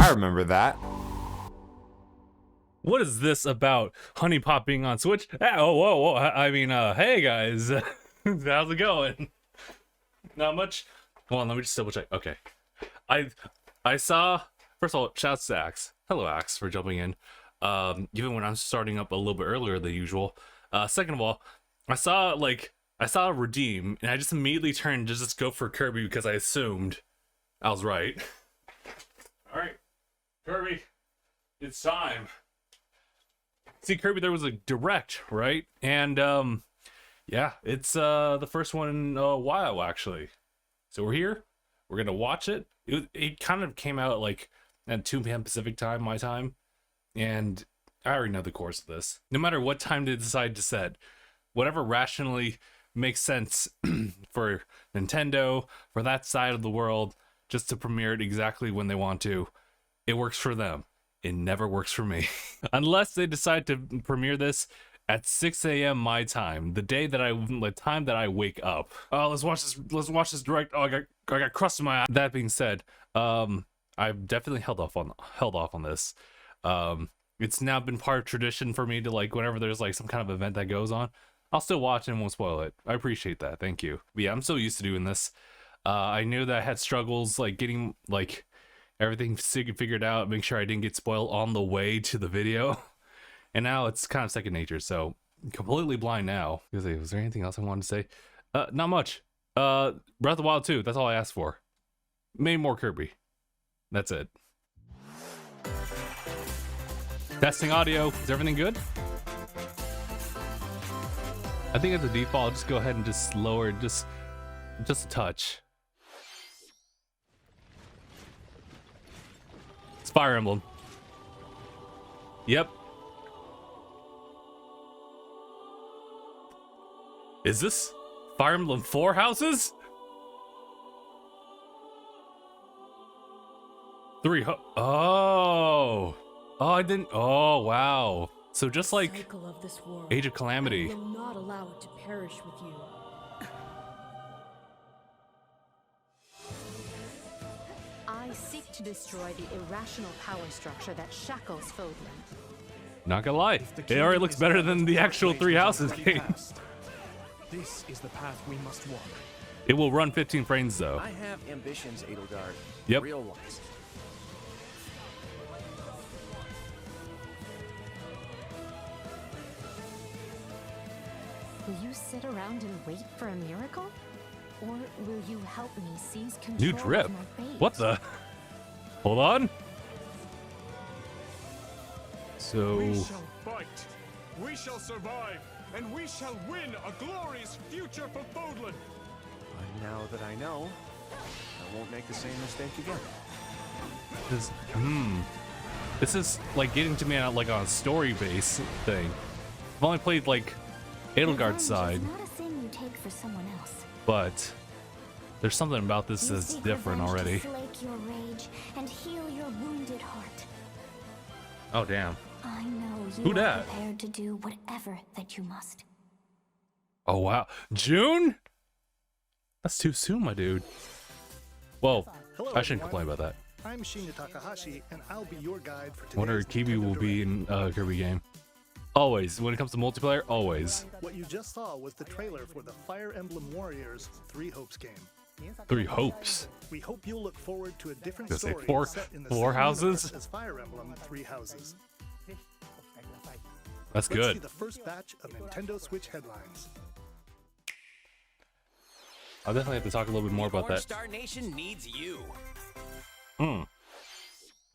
I remember that. What is this about Honey Pop being on Switch? Oh, whoa. I mean, hey guys, how's it going? Not much. Hold on, let me just double check. Okay, I saw. First of all, shouts to Axe. Hello, Axe, for jumping in. Even when I'm starting up a little bit earlier than usual. Second of all, I saw a redeem, and I just immediately turned to just go for Kirby because I assumed I was right. All right, Kirby, it's time. See, Kirby, there was a direct, right? And yeah, it's the first one in a while, actually. So we're here. We're gonna watch it. It kind of came out like at 2 p.m. Pacific time, my time, and I already know the course of this. No matter what time they decide to set, whatever rationally makes sense for Nintendo, for that side of the world, just to premiere it exactly when they want to, it works for them. It never works for me. Unless they decide to premiere this at 6 a.m. my time, the time that I wake up. Oh, let's watch this direct. Oh, I got crust in my eye. That being said, I've definitely held off on this. It's now been part of tradition for me to, like, whenever there's like some kind of event that goes on, I'll still watch and won't spoil it. I appreciate that. Thank you. But yeah, I'm so used to doing this. I knew that I had struggles like getting like everything figured out, make sure I didn't get spoiled on the way to the video. And now it's kind of second nature, so completely blind now. Was there anything else I wanted to say? Not much. Breath of the Wild 2, that's all I asked for. Maybe more Kirby. That's it. Testing audio. Is everything good? I think at the default, I'll just go ahead and just lower it just a touch. It's Fire Emblem. Yep. Is this Fire Emblem 4 houses? 3 Oh, I didn't. Oh, wow. So just like Age of Calamity. I will not allow it to perish with you. I seek to destroy the irrational power structure that shackles Fodlan. Not gonna lie, it already looks better than the actual 3 houses game. This is the path we must walk. It will run 15 frames though. I have ambitions, Edelgard. Yep. Real ones. Will you sit around and wait for a miracle? Or will you help me seize control New drip. of my fate? What the? Hold on. So We shall fight, we shall survive, and we shall win a glorious future for Fodlan. And now that I know, I won't make the same mistake again. this is like getting to me on like on a story based thing. I've only played like Edelgard's side, Not a thing you take for someone else. but there's something about this You that's seek different revenge already. to slake your rage and heal your wounded heart. Oh damn. I know you Who are dat? prepared to do whatever that you must. Oh wow. June? That's too soon, my dude. Well, Hello, I shouldn't everyone. complain about that. I'm Shinya Takahashi, and I'll be your guide for today's Wonder Kiwi Nintendo will be Direct. in Kirby game. Always. When it comes to multiplayer, always. What you just saw was the trailer for the Fire Emblem Warriors 3 Hopes game. 3 hopes. We hope you'll look forward to a different Does it say story four- set in the four same houses? universe as Fire Emblem 3 Houses. That's Let's see good. the first batch of Nintendo Switch headlines. I'll definitely have to talk a little bit more about Orange that. Star Nation needs you.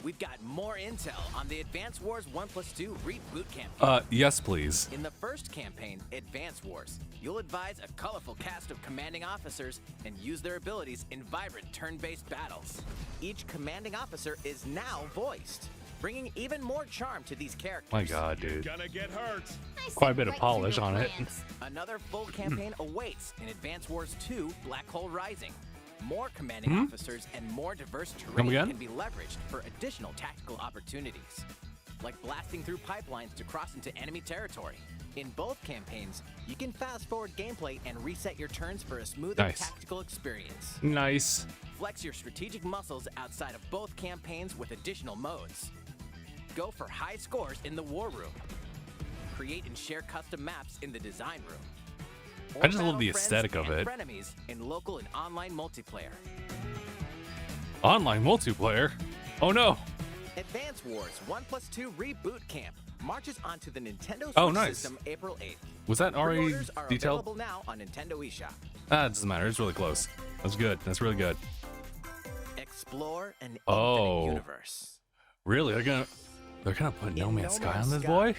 We've got more intel on the Advance Wars 1+2 Reboot campaign. Yes, please. In the first campaign, Advance Wars, you'll advise a colorful cast of commanding officers and use their abilities in vibrant turn-based battles. Each commanding officer is now voiced, bringing even more charm to these characters. My god, dude. Gonna get hurt. Quite a bit of polish on it. Another full campaign awaits in Advance Wars 2 Black Hole Rising. More commanding officers and more diverse terrain again? can be leveraged for additional tactical opportunities, like blasting through pipelines to cross into enemy territory. In both campaigns, you can fast forward gameplay and reset your turns for a smoother Nice. tactical experience. Nice. Flex your strategic muscles outside of both campaigns with additional modes. Go for high scores in the War Room. Create and share custom maps in the Design Room. Or I just love battle the friends aesthetic of and it. frenemies in local and online multiplayer. Online multiplayer? Oh no. Advance Wars 1+2 Reboot Camp marches onto the Nintendo Switch Oh, nice. system April 8th. Was that already Pre-orders are detailed? available now on Nintendo eShop. Ah, it doesn't matter. It's really close. That's good. That's really good. Explore an Oh. infinite universe. Really? They're gonna put No In Man's Sky Man's on this Sky, boy?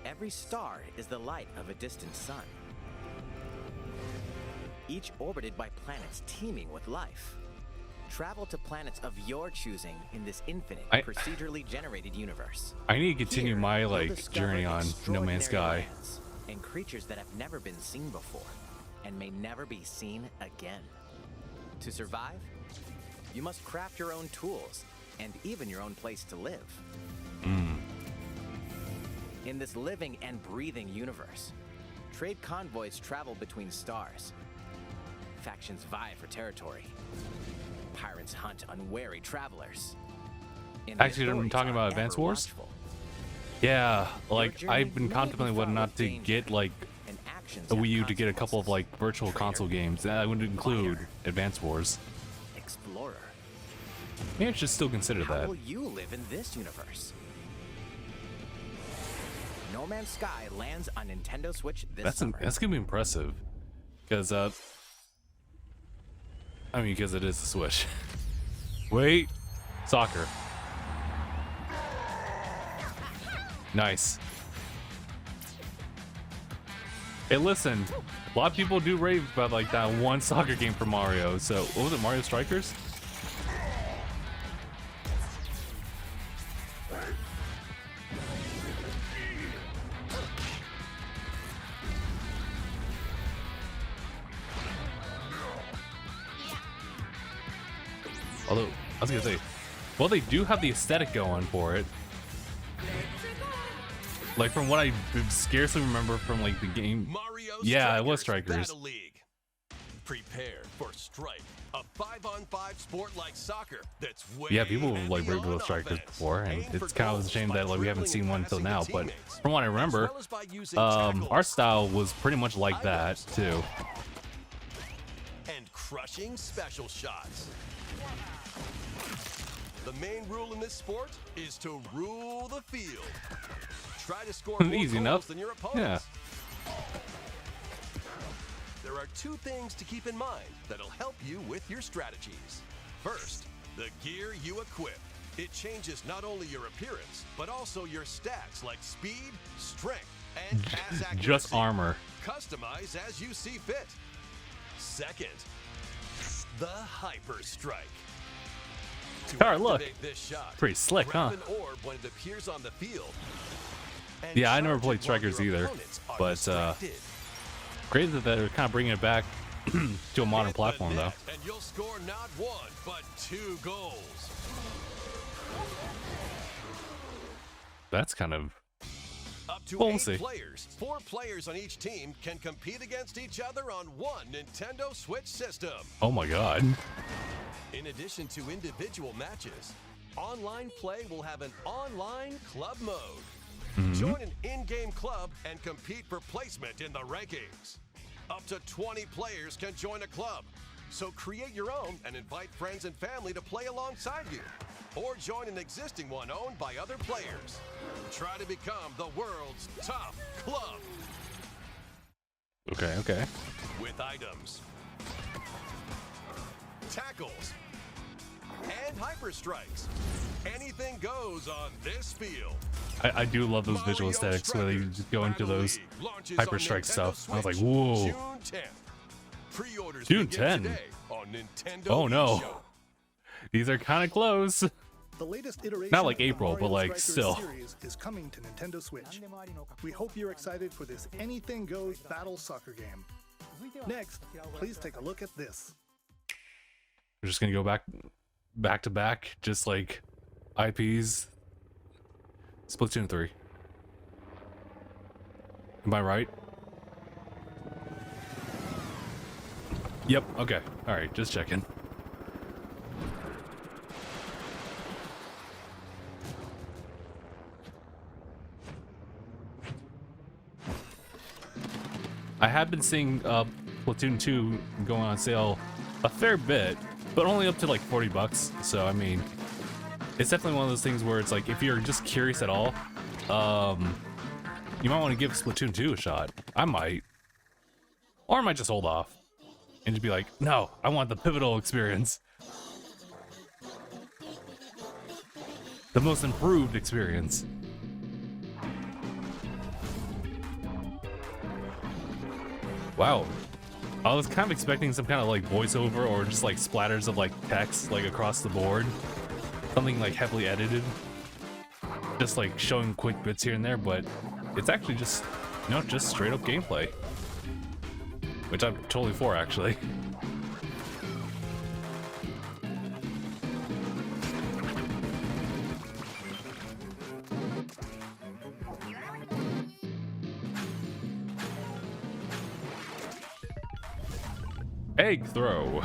Every star is the light of a distant sun. Each orbited by planets teeming with life. Travel to planets of your choosing in this infinite, procedurally generated universe. I need to continue Here, my you'll like discover journey on No Man's extraordinary Sky. lands and creatures that have never been seen before and may never be seen again. To survive, you must craft your own tools and even your own place to live. In this living and breathing universe, trade convoys travel between stars. Factions vie for territory. Pirates hunt unwary travelers. And the Actually, I'm authorities talking are about Advance ever Wars? watchful. Yeah, like journey I've been may contemplating be whether or fraught not with to danger, get like and actions a have Wii U to get a couple of like consequences. virtual console Traitor, games. That would include fighter, Advance Wars. explorer. Maybe I should still consider How that. will you live in this universe? No Man's Sky lands on Nintendo Switch this summer. That's gonna be impressive, because I mean, because it is the Switch. Wait, soccer. Nice. Hey, listen, a lot of people do rave about like that one soccer game for Mario. So what was it, Mario Strikers? Although, I was gonna say, well, they do have the aesthetic going for it. Like, from what I scarcely remember from, like, the game. Mario Yeah, it was Strikers Strikers. Battle League. Prepare for Strike, a 5-on-5 sport like soccer that's way Yeah, people have, like, heavy raved on about Strikers offense. before, and Aim for it's kind of a goals shame by that, like, we haven't dribbling seen and one until passing now. to But teammates, from what I as remember, well as by using our tackles style was pretty much like that, too. and crushing special shots. The main rule in this sport is to rule the field. Try to score more Easy goals enough. than your opponents. There are two things to keep in mind that'll help you with your strategies. First, the gear you equip. It changes not only your appearance, but also your stats like speed, strength, and pass accuracy. Just armor. Customize as you see fit. Second, the Hyper Strike. To Alright, look. activate this shot, Pretty slick, grab huh? an orb when it appears on the field. And Yeah, I never charge played it while Strikers your either, opponents are but, distracted. Great that they're kind of bringing it back to a modern Hit the platform, though. net, and you'll score not one, but 2 goals. That's kind of. Up to Well, we'll 8 see. players. 4 players on each team can compete against each other on one Nintendo Switch system. Oh my god. In addition to individual matches, online play will have an online club mode. Join an in-game club and compete for placement in the rankings. Up to 20 players can join a club. So create your own and invite friends and family to play alongside you. Or join an existing one owned by other players. Try to become the world's top club Okay, okay. with items, tackles, and hyper strikes. Anything goes on this field. I do love those visual Mario aesthetics where they Strikers just go into Battle those League launches Hyper on Strike Nintendo stuff. I was like, Switch whoa. June 10th. Pre-orders June begin 10. today on Nintendo Oh no. eShop. These are kind of close. The latest iteration Not like of the April, but, Mario like, Strikers still. series is coming to Nintendo Switch. We hope you're excited for this anything goes battle soccer game. Next, please take a look at this. We're just gonna go back to back, just like IPs. Splatoon 3. Am I right? Yep. Okay. All right. Just checking. I have been seeing Splatoon 2 going on sale a fair bit, but only up to like 40 bucks. So I mean, it's definitely one of those things where it's like if you're just curious at all, you might want to give Splatoon 2 a shot. I might, or I might just hold off and just be like, no, I want the pivotal experience, the most improved experience. Wow, I was kind of expecting some kind of like voiceover or just like splatters of like text like across the board, something like heavily edited, just like showing quick bits here and there, but it's actually just, you know, just straight up gameplay, which I'm totally for actually. Egg throw.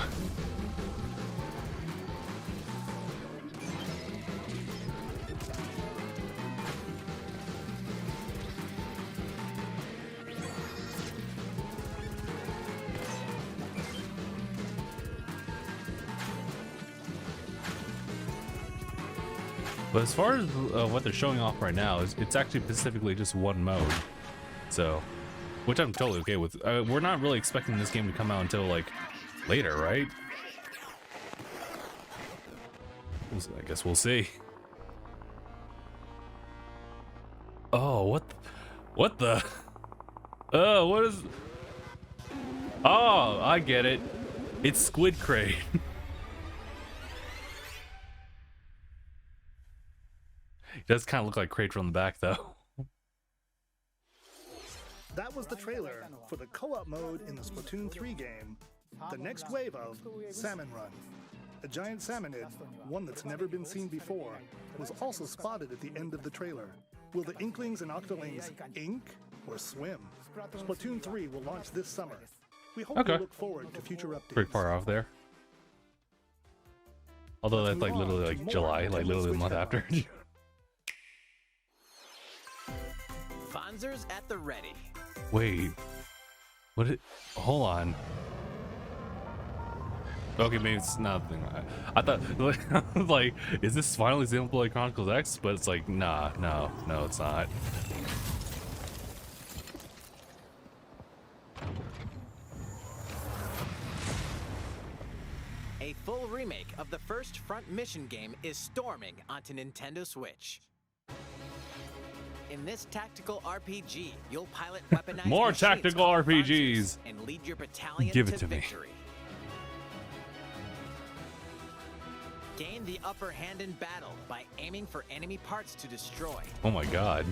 But as far as what they're showing off right now, it's actually specifically just one mode. So, which I'm totally okay with. We're not really expecting this game to come out until like later, right? I guess we'll see. Oh, what the? Oh, what is? Oh, I get it. It's Squid Crane. It does kind of look like Crate from the back, though. That was the trailer for the co-op mode in the Splatoon 3 game, the next wave of Salmon Run. A giant salmonid, one that's never been seen before, was also spotted at the end of the trailer. Will the Inklings and Octolings ink or swim? Splatoon 3 will launch this summer. We hope you look forward to future updates. Pretty far off there. Although that's like literally like July, like literally a month after. Fonzers at the ready. Wait, what? Hold on. Okay, maybe it's nothing. I thought, like, is this finally Xenoblade Chronicles X? But it's like, nah, no, it's not. A full remake of the first Front Mission game is storming onto Nintendo Switch. In this tactical RPG, you'll pilot weaponized More machines tactical called RPGs. Fonzers and lead your battalion Give it to to me. victory. Gain the upper hand in battle by aiming for enemy parts to destroy. Oh my god.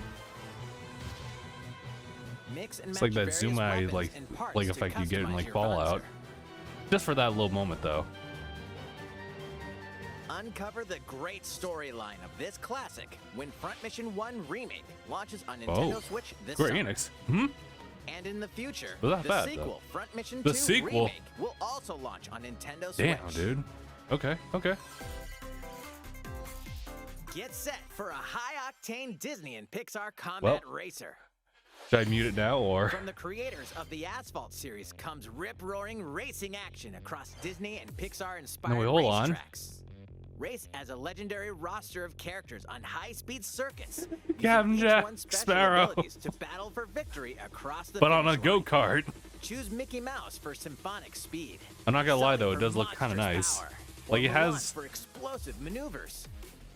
Mix and It's match like that various zoom eye weapons like and parts to effect you get in customize like your Fallout. Fonzer. Just for that little moment though. Uncover the great storyline of this classic when Front Mission 1 Remake launches on Nintendo Switch this Square summer. Enix. Hmm? And in the future, Well, not the bad, sequel, though. Front Mission The 2 sequel? Remake, will also launch on Nintendo Switch. Damn, dude. Okay. Get set for a high-octane Disney and Pixar combat racer. Should I mute it now or? From the creators of the Asphalt series comes rip-roaring racing action across Disney and Pixar-inspired No, wait, hold on. racetracks. Race as a legendary roster of characters on high-speed circuits. Captain using each Jack one's special Sparrow. abilities to battle for victory across the But on a finish line. go-kart. Choose Mickey Mouse for symphonic speed. I'm not gonna lie Sonic though, it for does look kind of monstrous nice. power, Like or it Milan has. for explosive maneuvers.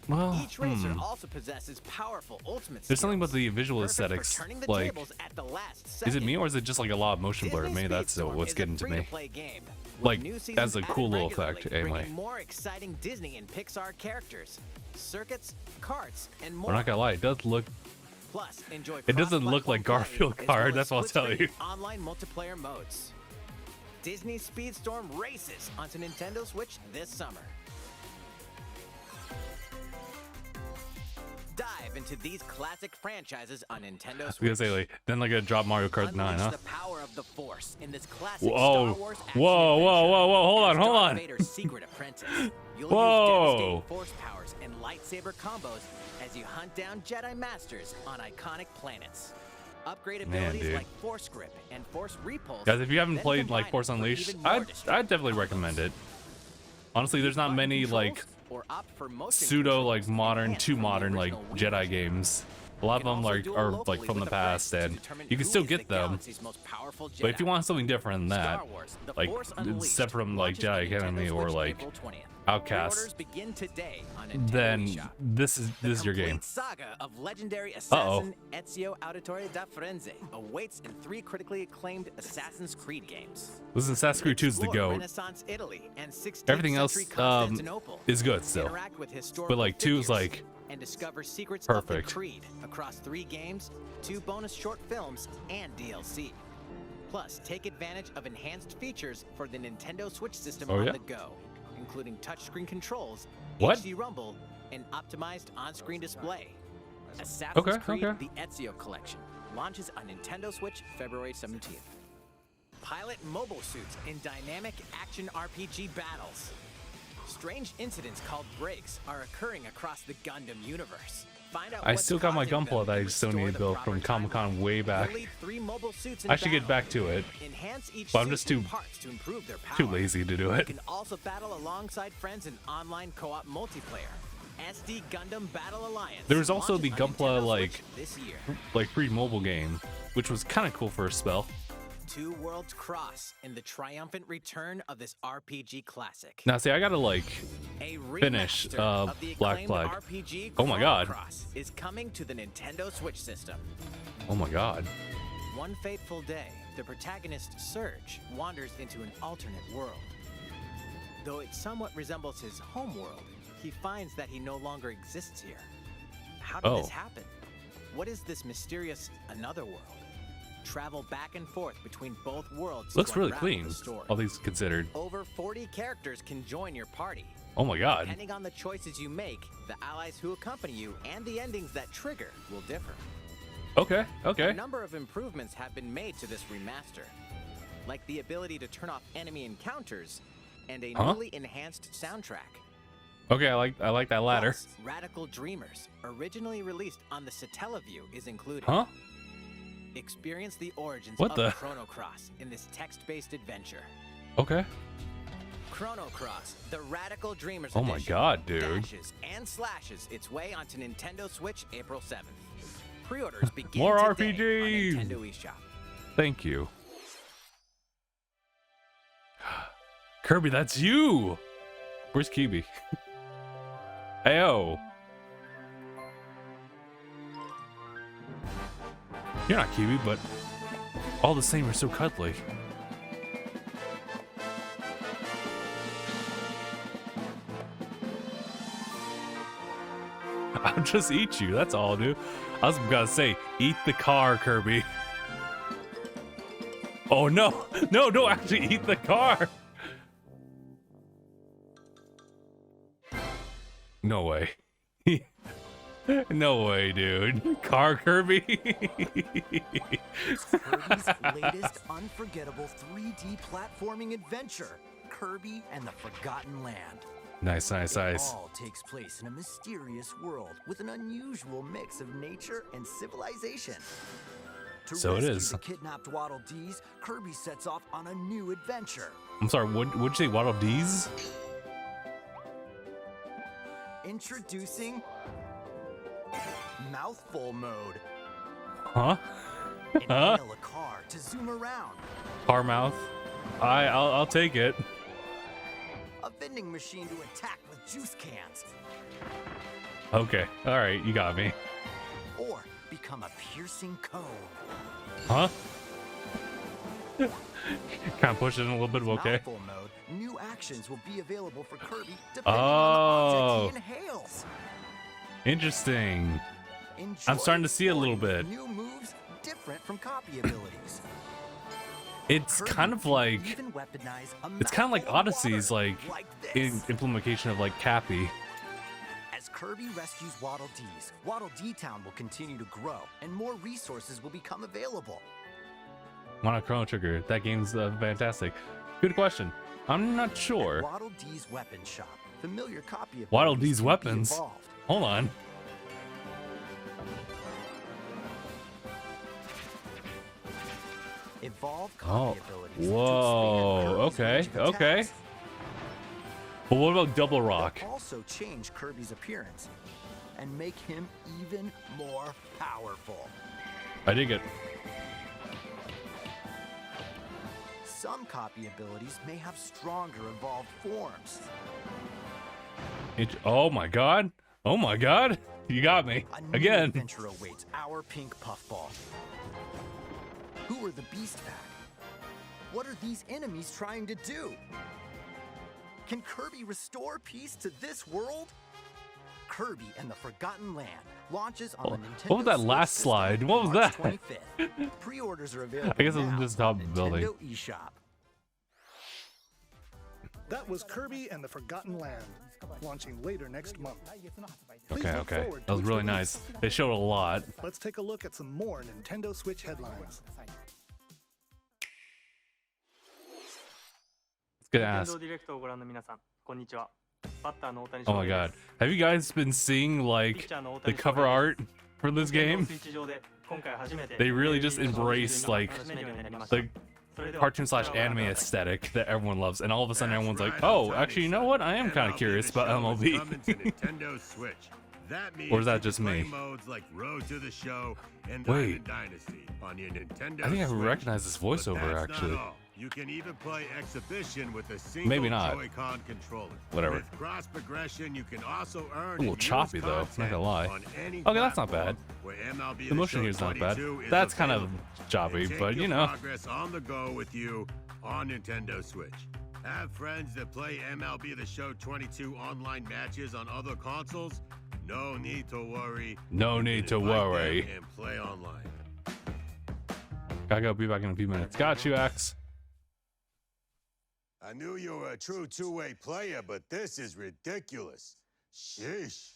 Well, Each racer also possesses powerful ultimate there's something about skills, the visual perfect for aesthetics. turning the Like, tables at the last is second. it me or is it just like a lot of motion blur? Disney Maybe that's Speedstorm what's is getting a to me. free-to-play game, with Like, new seasons as a added cool little regularly, effect, anyway. bringing more exciting Disney and Pixar characters, circuits, karts, and more. I'm not gonna lie, it does look. Plus, enjoy It doesn't look like cross-platform Garfield play, as Kart, well that's as what I'll tell split-screen you. Online multiplayer modes. Disney Speedstorm races onto Nintendo Switch this summer. Dive dive into these classic franchises on Nintendo I was Switch. gonna say like then like a drop Mario Kart 9, Unleash huh? the power of the Force in this classic Whoa, Star Wars action whoa, whoa, adventure whoa, whoa! Hold on, as hold Darth on. Vader's secret apprentice. You'll Whoa. use devastating force powers and lightsaber combos as you hunt down Jedi Masters on iconic planets. Upgrade Man, abilities dude. like Force Grip and Force Repulse. Guys, if you haven't then played like combine Force it for Unleashed, even more I'd destructive definitely combos. recommend it. Honestly, there's not many like Or opt for motion pseudo controls like modern, enhanced too from the modern like original Wii Jedi version. games. A lot of You can them also like duel are locally like from the with a friend past, to and determine you can who still is get the them. galaxy's most powerful But if you Jedi. want something different than that, Star Wars, The like Force Unleashed except from like launches on Jedi Nintendo Academy or Switch like April 20th. Outcast, Pre-orders begin today on Nintendo then eShop. this is your game. Complete saga of legendary assassin Ezio Auditore da Firenze awaits in 3 critically acclaimed Assassin's Creed games. Listen, Assassin's Creed 2 is the Explore goat. Renaissance Italy and 16th Everything else century Constantinople. is good still, Interact with historical but like 2 is figures like and discover secrets perfect. of the Creed across 3 games, 2 bonus short films, and DLC. Plus, take advantage of enhanced features for the Nintendo Switch system Oh, on yeah? the go, including touchscreen controls, What? HD Rumble, and optimized on-screen display. Assassin's Okay, Creed: okay. The Ezio Collection launches on Nintendo Switch February 17th. Pilot mobile suits in dynamic action RPG battles. Strange incidents called breaks are occurring across the Gundam universe. Find out I what's still got my causing them Gunpla that I and still restore need to the build proper from Comic-Con timeline. way back. You'll lead 3 mobile suits in I should get battle. back to it, Enhance each but I'm suit just in too parts to improve their power. too lazy to do You it. can also battle alongside friends in online co-op multiplayer. SD Gundam Battle Alliance. There was also launches the on Gunpla Nintendo like Switch this year. free mobile game, which was kind of cool for a spell. 2 worlds cross in the triumphant return of this RPG classic. Now see, I gotta like A finish, remaster of the Black acclaimed Flag. RPG Oh my God. Chrono Cross is coming to the Nintendo Switch system. Oh my god. One fateful day, the protagonist Surge wanders into an alternate world. Though it somewhat resembles his home world, he finds that he no longer exists here. How did Oh. this happen? What is this mysterious another world? Travel back and forth between both worlds. Looks to really unravel clean, the story. all things considered. Over 40 characters can join your party. Oh my god. Depending on the choices you make, the allies who accompany you and the endings that trigger will differ. Okay, A okay. number of improvements have been made to this remaster, like the ability to turn off enemy encounters and a Huh? newly enhanced soundtrack. Okay, I like that ladder. Plus, Radical Dreamers, originally released on the Satellaview, is included. Huh? Experience the origins What of the- Chrono Cross in this text-based adventure. Okay. Chrono Cross, the Radical Dreamers Oh my edition, god, dude. dashes and slashes its way onto Nintendo Switch April 7th. Pre-orders begin More today RPGs. on Nintendo eShop. Thank you. Kirby, that's you! Where's Kibi? Heyo! You're not Kibi, but all the same, you're so cuddly. I'll just eat you, that's all I'll do. I was gonna say, eat the car, Kirby. Oh no, no, don't actually eat the car. No way. No way, dude. Car Kirby. Kirby's latest unforgettable 3D platforming adventure, Kirby and the Forgotten Land. Nice, nice, It nice. all takes place in a mysterious world with an unusual mix of nature and civilization. To So it rescue is. the kidnapped Waddle Dees, Kirby sets off on a new adventure. I'm sorry, what'd you say, Waddle Dees? Introducing Mouthful mode. Huh? Inhale a car to zoom around. Car mouth? I'll take it. A vending machine to attack with juice cans. Okay, alright, you got me. Or become a piercing cone. Huh? Kind of push it in a little bit, but okay. Mouthful mode, new actions will be available for Kirby depending Oh. on the object he inhales. Interesting. Enjoy I'm starting to see a little exploring bit. New moves different from copy abilities. It's Kirby kind of can like, even weaponize a it's kind of like mouthful of Odyssey's water, like this. implementation of like Cappy. As Kirby rescues Waddle Dees, Waddle Dee Town will continue to grow, and more resources will become available. Why not Chrono Trigger? That game's fantastic. Good question. I'm not sure. Waddle Dee's Weapon Shop. Familiar copy of Waddle Dee's weapons. Evolved. Hold on. Evolve copy abilities. Whoa. Okay. Okay. But what about Double Rock? Also change Kirby's appearance and make him even more powerful. I dig it. Some copy abilities may have stronger evolved forms. Oh my god. Oh my god. You got me. A new Again. adventure awaits our pink puffball. Who are the Beast Pack? What are these enemies trying to do? Can Kirby restore peace to this world? Kirby and the Forgotten Land launches on the Nintendo What was that Switch last system slide? What was March that? 25th. Pre-orders are available I guess it was now just top of on the building. Nintendo eShop. That was Kirby and the Forgotten Land, launching later next month. Please Okay, look okay. forward to That was its really release. nice. They showed a lot. Let's take a look at some more Nintendo Switch headlines. Let's get asked. Oh my god. Have you guys been seeing like the cover art for this game? They really just embraced like the cartoon / anime aesthetic that everyone loves, and all of a sudden everyone's like, oh, actually, you know what? I am kind of curious about MLB. Nintendo Switch. That means Or is that you can just play me? modes like Road to the Show and Wait. Diamond Dynasty on your Nintendo I think I Switch. recognize this But voiceover that's actually. Not all. You can even play Exhibition with a single Maybe not. Joy-Con controller. Whatever. With cross progression, you can also earn A little and choppy use though, not gonna lie. content on any Okay, that's not platform bad. where MLB The motion Show here is not bad. 22 is That's kind of available. choppy, And take but you your know. progress on the go with you on Nintendo Switch. Have friends that play MLB The Show 22 online matches on other consoles? No need to worry. No You need can to invite them worry. And play online. Gotta go. Be back in a few minutes. Got you, Axe. I knew you were a true two-way player, but this is ridiculous. Sheesh.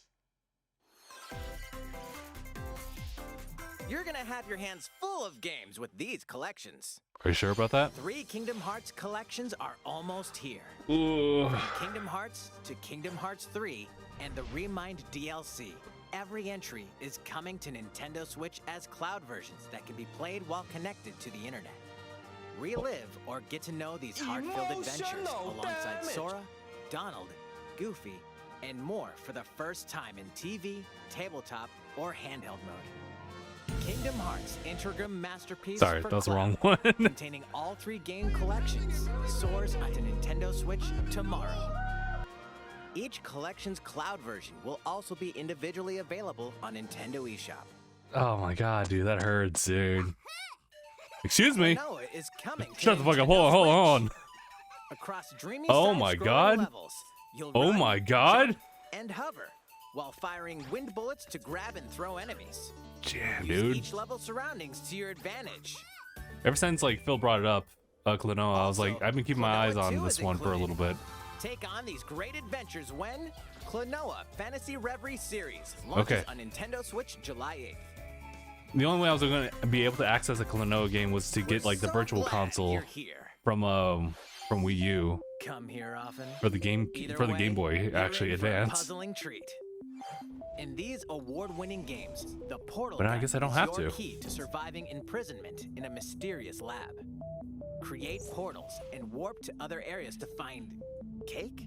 You're gonna have your hands full of games with these collections. Are you sure about that? 3 Kingdom Hearts collections are almost here. Ooh. Kingdom Hearts to Kingdom Hearts 3 and the Remind DLC. Every entry is coming to Nintendo Switch as cloud versions that can be played while connected to the internet. Relive or get to know these heart-filled adventures alongside Sora, Donald, Goofy, and more for the first time in TV, tabletop, or handheld mode. Kingdom Hearts Integrum Masterpiece Sorry, for that was the Cloud, wrong one. containing all 3 game collections, soars onto Nintendo Switch tomorrow. Each collection's cloud version will also be individually available on Nintendo eShop. Oh my god, dude, that hurts, dude. Excuse me. Noah is coming to Shut the fuck up. Nintendo Hold on. Switch. Across dreamy Oh my side-scrolling God. levels, you'll Oh run, my god. jump, and hover while firing wind bullets to grab and throw enemies. Damn, Use dude. each level surroundings to your advantage. Ever since like Phil brought it up, Klonoa, I was like, I've been keeping my eyes Klonoa on 2 this is one for a little bit. Take on these great adventures when Klonoa Fantasy Reverie Series launches Okay. on Nintendo Switch July 8th. The only way I was going to be able to access a Klonoa game was to get like the So virtual glad console you're here. from Wii U Come here often. for the Game Either way, Game Boy you're actually in for a Advance. puzzling treat. In these award-winning games, the portal But I gun guess I don't is have your to. key to surviving imprisonment in a mysterious lab. Create portals and warp to other areas to find cake?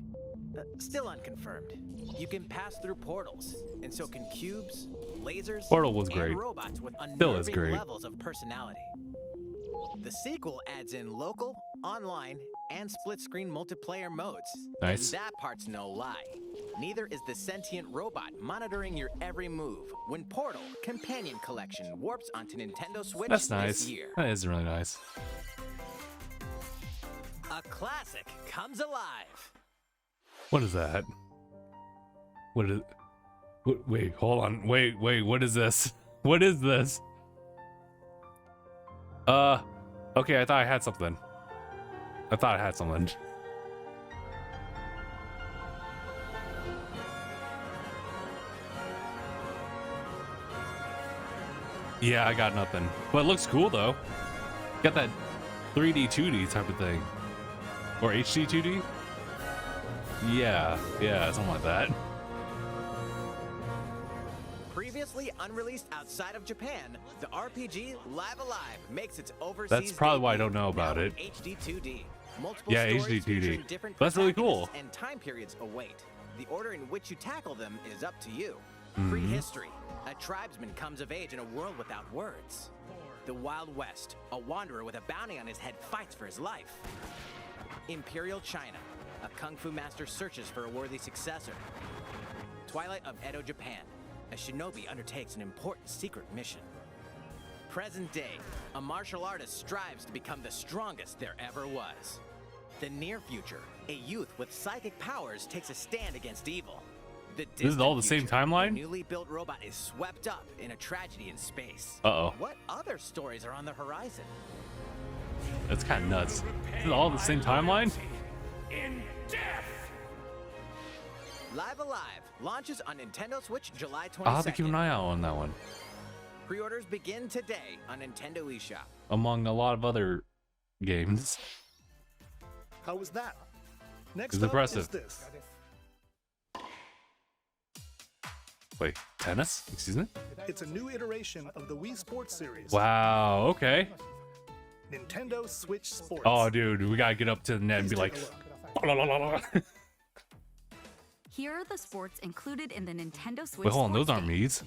Still unconfirmed. You can pass through portals, and so can cubes, lasers, Portal was and great. robots with Still is unnerving great. levels of personality. The sequel adds in local, online, and split-screen multiplayer modes. Nice. And that part's no lie. Neither is the sentient robot monitoring your every move when Portal Companion Collection warps onto Nintendo Switch That's this nice. year. That is really nice. A classic comes alive. What is that? What is? Wait, hold on. Wait. What is this? What is this? Okay. I thought I had something. Yeah, I got nothing. But it looks cool though. Got that 3D 2D type of thing. Or HD 2D? Yeah, something like that. Previously unreleased outside of Japan, the RPG Live Alive makes its overseas That's probably why I don't know debut, about now it. in HD 2D. Multiple Yeah, stories HD 2D. featuring different That's really cool. protagonists and time periods await. The order in which you tackle them is up to you. Mm-hmm. Prehistory. A tribesman comes of age in a world without words. The Wild West. A wanderer with a bounty on his head fights for his life. Imperial China. A kung fu master searches for a worthy successor. Twilight of Edo, Japan. A shinobi undertakes an important secret mission. Present day. A martial artist strives to become the strongest there ever was. The near future. A youth with psychic powers takes a stand against evil. The This is all the same future, timeline? a newly built robot is swept up in a tragedy in space. Uh-oh. What other stories are on the horizon? That's kind of nuts. This is all the same timeline? In death! Live Alive launches on Nintendo Switch July 22nd. I'll have to keep an eye out on that one. Pre-orders begin today on Nintendo eShop. Among a lot of other games. How was that? Next It's up impressive. is this. Wait, tennis? Excuse me? It's a new iteration of the Wii Sports series. Wow, okay. Nintendo Switch Sports. Oh, dude, we gotta get up to the net and be Please like, take "La, la, la, la, la." Here are the sports included in the Nintendo Switch. Wait, hold on, those sports aren't games. Mii's.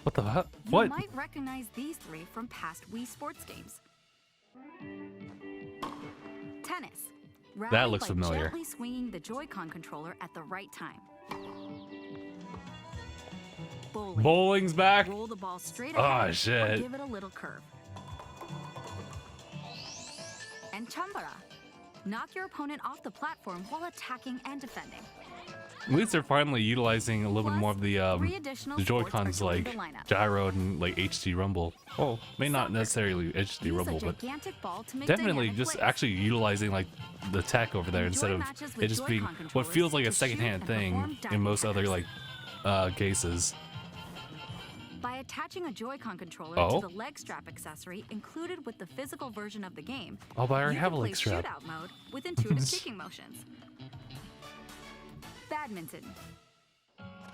What the heck? You What? might recognize these three from past Wii sports games. Tennis. That Rally looks by familiar. Gently swinging the Joy-Con controller at the right time. Bowling. Bowling's back? Roll the ball straight Oh, ahead or shit. give it a little curve. And Chambara. Knock your opponent off the platform while attacking and defending. At least they're finally utilizing a little bit more of the three additional the sports Joy-Cons, are joining like the lineup. gyro and like HD rumble. Oh, may not necessarily HD Use rumble, a but gigantic ball to make definitely dynamic just plays. actually utilizing like the tech over there Enjoy instead of matches with it just being Joy-Con what feels like a controllers to shoot secondhand and thing perform in most other diving like cases. By attaching a Joy-Con controller Oh. to the leg strap accessory included with the physical version of the game, Oh, but I already you have can a play leg strap. shootout mode with intuitive kicking motions. Badminton.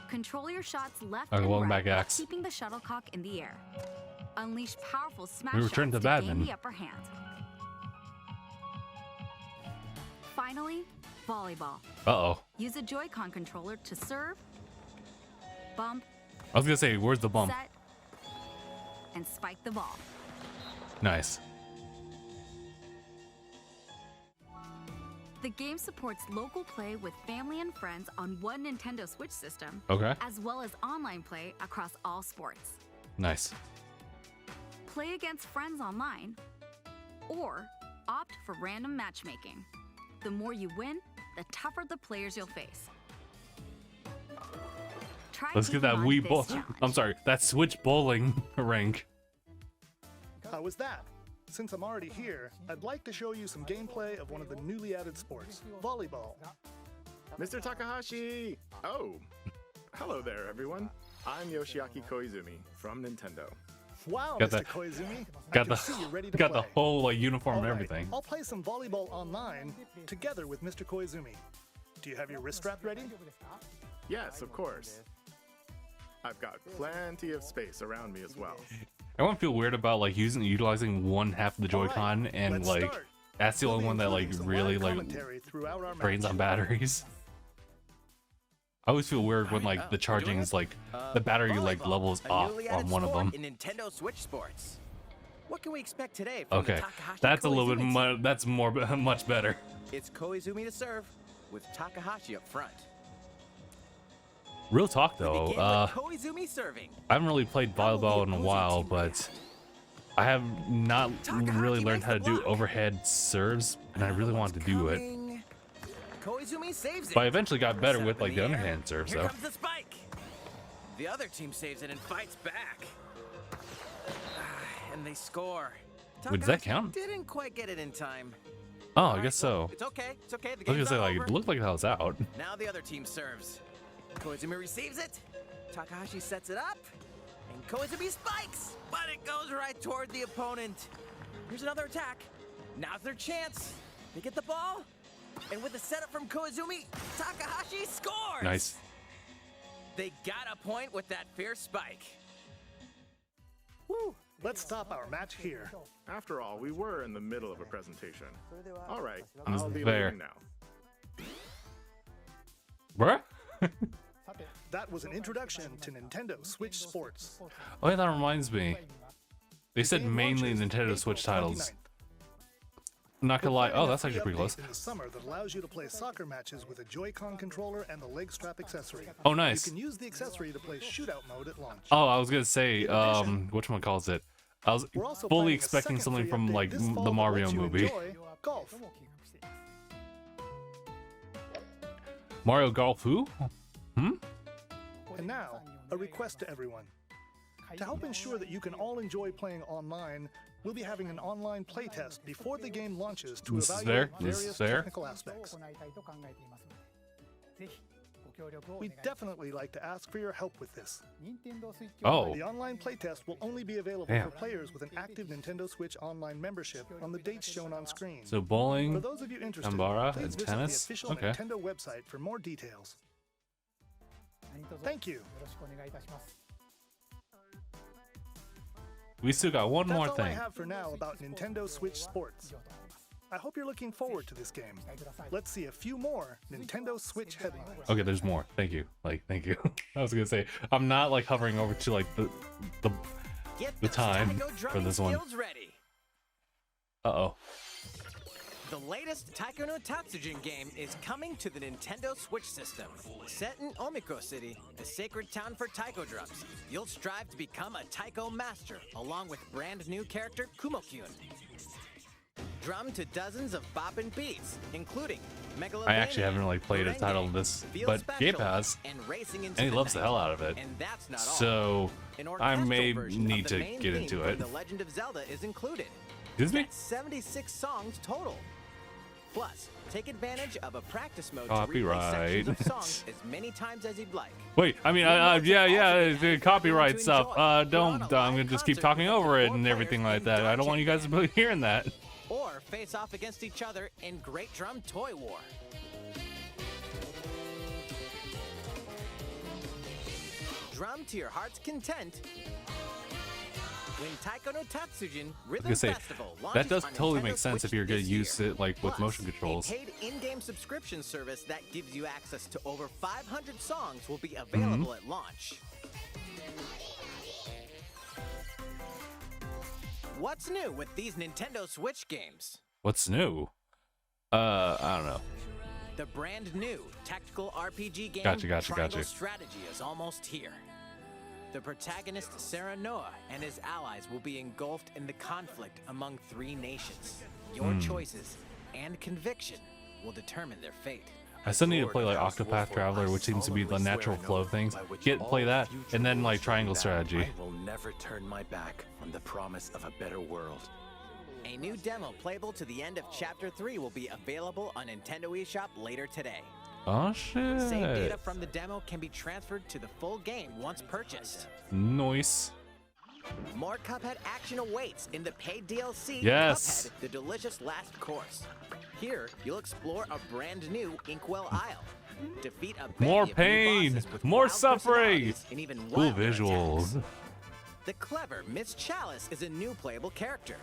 Control your shots left Okay, and welcome right back, while Axe. keeping the shuttlecock in the air. Unleash powerful smash We return shots to gain badminton. the upper hand. Finally, volleyball. Uh-oh. Use a Joy-Con controller to serve, bump, I was gonna say, where's the bump? set, and spike the ball. Nice. The game supports local play with family and friends on one Nintendo Switch system, Okay. as well as online play across all sports. Nice. Play against friends online, or opt for random matchmaking. The more you win, the tougher the players you'll face. Try Let's get that taking on Wii this bowl. challenge. I'm sorry, that Switch bowling rank. How was that? Since I'm already here, I'd like to show you some gameplay of one of the newly added sports, volleyball. Mr. Takahashi! Oh, hello there, everyone. I'm Yoshiaki Koizumi from Nintendo. Wow, Got Mr. that- Koizumi. I Got can the see you're ready to got play. the whole like uniform and All right, everything. I'll play some volleyball online together with Mr. Koizumi. Do you have your wrist strap ready? Yes, of course. I've got plenty of space around me as well. I won't feel weird about like utilizing one half of the Joy-Con and let's like start. that's the We'll only be one that like including some really live like commentary throughout our drains match. on batteries. I always feel weird when like the charging is like the battery like levels A off newly on added one of sport them. in Nintendo Switch Sports. What can we expect today from Okay, the Takahashi that's a little bit Koizumi team? that's more much better. It's Koizumi to serve, with Takahashi up front. Real talk We though, begin with Koizumi serving. I haven't really played volleyball in a while, but I have not really learned how to do overhead serves, and I really wanted to do it. Coming. Koizumi saves it. But I eventually got better Set with up in like the air. underhand serves Here though. comes the spike. The other team saves it and fights back. And they score. Wait, does that Takahashi count? Didn't quite get it in time. Oh, I Alright, guess well, so. It's okay. It's okay. The I was game's gonna say not like over. it looked like that was out. Now the other team serves. Koizumi receives it. Takahashi sets it up. And Koizumi spikes, but it goes right toward the opponent. Here's another attack. Now's their chance. They get the ball, and with the setup from Koizumi, Takahashi scores! Nice. They got a point with that fierce spike. Woo! Let's stop our match here. After all, we were in the middle of a presentation. All right, That's I'll be fair. leaving now. Bruh? That was an introduction to Nintendo Switch Sports. Oh yeah, that reminds me. They said mainly Nintendo Switch titles. Not gonna lie. Oh, that's actually pretty close. In the summer that allows you to play soccer matches with a Joy-Con controller and the leg strap accessory. Oh, nice. You can use the accessory to play shootout mode at launch. Oh, I was gonna say, whatchamacallit it? I was fully expecting something from like the Mario movie. Golf. Mario Golf who? Hmm? And now, a request to everyone. To help ensure that you can all enjoy playing online, we'll be having an online playtest before the game launches to This is evaluate fair. This is various fair. technical aspects. We'd definitely like to ask for your help with this. Oh. The online playtest will only be available Damn. for players with an active Nintendo Switch Online membership on the dates shown on screen. So bowling, For those of you interested, Gambara, please and visit tennis? the official Okay. Nintendo website for more details. Thank you. We still got one That's more all I thing. have for now about Nintendo Switch Sports. I hope you're looking forward to this game. Let's see a few more Nintendo Switch headlines. Okay, there's more. Thank you. Thank you. I was gonna say I'm not like hovering over to like the time for this one. Ready. Uh-oh. The latest Taiko no Tatsujin game is coming to the Nintendo Switch system. Set in Omiko City, the sacred town for taiko drums, you'll strive to become a taiko master, along with brand new character Kumo-kyun. Drum to dozens of boppin' beats, including Megalomania, I actually haven't really played a title of this, Feel but Special, Gabe has, and Racing into and he the loves the Night. hell out of it. And that's not all. So An I orchestral may version of need the to main get theme into from it. The Legend of Zelda is included. Excuse me? That's 76 songs total. Plus, take advantage of a practice mode to Copyright. replay sections of songs as many times as you'd like. Wait, I mean, the copyright stuff. Don't. I'm gonna just keep talking over it and everything like that. I don't want you guys to be hearing that. Or face off against each other in Great Drum Toy War. Drum to your heart's content. When Taiko no Tatsujin Rhythm I was gonna say, Festival launches that does on totally Nintendo make sense Switch if you're gonna this use year. it like with Plus, motion controls. A paid in-game subscription service that gives you access to over 500 songs will be available at launch. What's new with these Nintendo Switch games? What's new? I don't know. The brand new tactical RPG game Gotcha. Triangle Strategy is almost here. The protagonist Sarah Noah and his allies will be engulfed in the conflict among 3 nations. Your choices and conviction will determine their fate. I still need to play like Octopath Traveler, which seems to be the natural flow of things. Play that, and then like Triangle Strategy. I will never turn my back on the promise of a better world. A new demo playable to the end of Chapter 3 will be available on Nintendo eShop later today. Oh Save data shit! from the demo can be transferred to the full game once purchased. Nice. More Cuphead action awaits in the paid DLC, Yes. Cuphead, the delicious last course. Here, you'll explore a brand new Inkwell Isle. Defeat a bevy More of new pain, bosses with more wild suffering. personalities and even Cool wilder visuals. attacks. The clever Miss Chalice is a new playable character.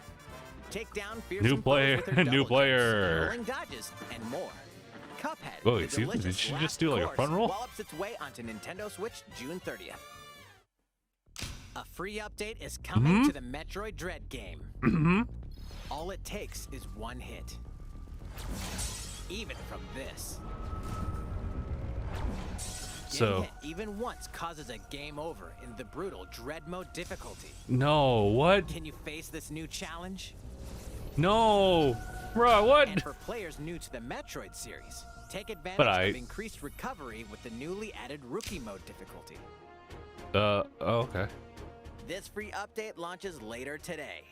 Take down fearsome New foes player, with her new double player. jumps, rolling dodges, and more. Cuphead, Whoa, the excuse me, did delicious she last just do like a course, front roll? wallops its way onto Nintendo Switch June 30th. A free update is coming to the Metroid Dread game. All it takes is one hit. Even from this. So Getting hit even once causes a game over in the brutal Dread mode difficulty. no, what? Can you face this new challenge? No, bruh, what? And for players new to the Metroid series, take advantage of increased recovery with the newly added Rookie mode difficulty. Oh, okay. This free update launches later today.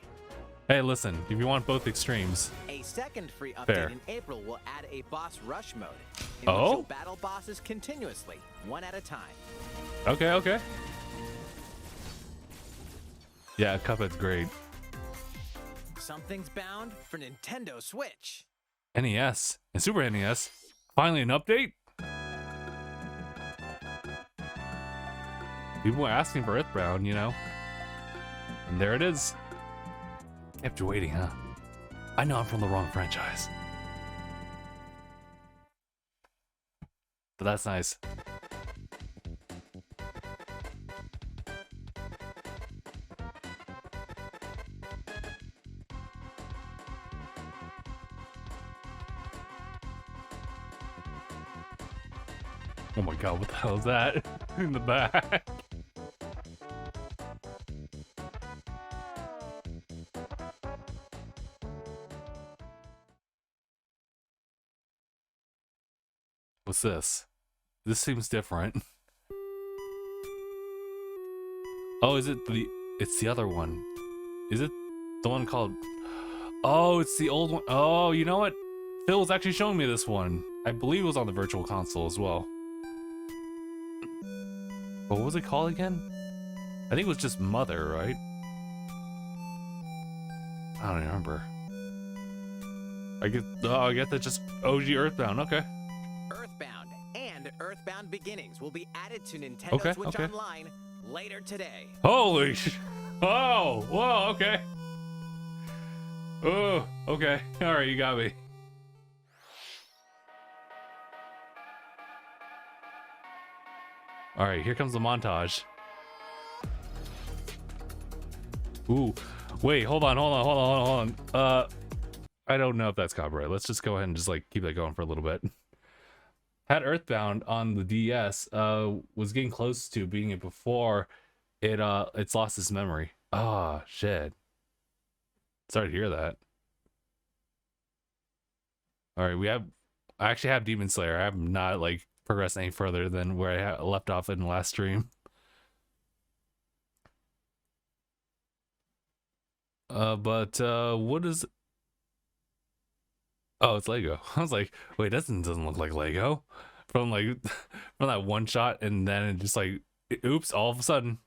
Hey, listen, if you want both extremes, A second free update Fair. in April will add a boss rush mode, in Oh? which you'll battle bosses continuously, one at a time. okay. Yeah, Cuphead's great. Something's bound for Nintendo Switch. NES and Super NES. Finally an update? People were asking for Earthbound, you know? And there it is. Kept you waiting, huh? I know I'm from the wrong franchise. But that's nice. Oh my god, what the hell is that in the back? What's this? This seems different. Oh, is it the... It's the other one. Is it the one called... Oh, it's the old one. Oh, you know what? Phil was actually showing me this one. I believe it was on the Virtual Console as well. What was it called again? I think it was just Mother, right? I don't even remember. I get that just OG Earthbound. Okay. Earthbound and Earthbound Beginnings will be added to Nintendo Switch Online later today. Holy sh! Oh, whoa, okay. Oh, okay. All right, you got me. All right, here comes the montage. Ooh, wait, hold on. I don't know if that's copyright. Let's just go ahead and just like keep that going for a little bit. Had Earthbound on the DS, was getting close to beating it before it's lost its memory. Ah, shit. Sorry to hear that. All right, I actually have Demon Slayer. I have not like progressed any further than where I left off in the last stream. But what is... Oh, it's Lego. I was like, wait, that doesn't look like Lego. From that one shot, and then it just like, oops, all of a sudden,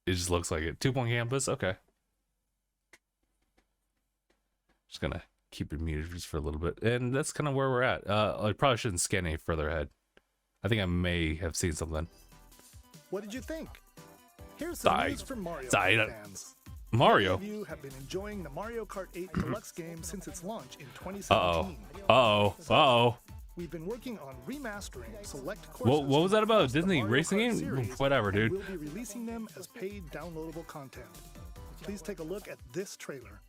it just looks like it. 2-point campus, okay. Just gonna keep it muted just for a little bit, and that's kind of where we're at. I probably shouldn't scan any further ahead. I think I may have seen something. What did you think? Here's some news from Mario fans. Mario. Many of you have been enjoying the Mario Kart 8 Deluxe game since its launch in 2017. Uh-oh. We've been working on remastering select courses. What was that about? Disney racing game? Whatever, dude. We'll be releasing them as paid downloadable content. Please take a look at this trailer.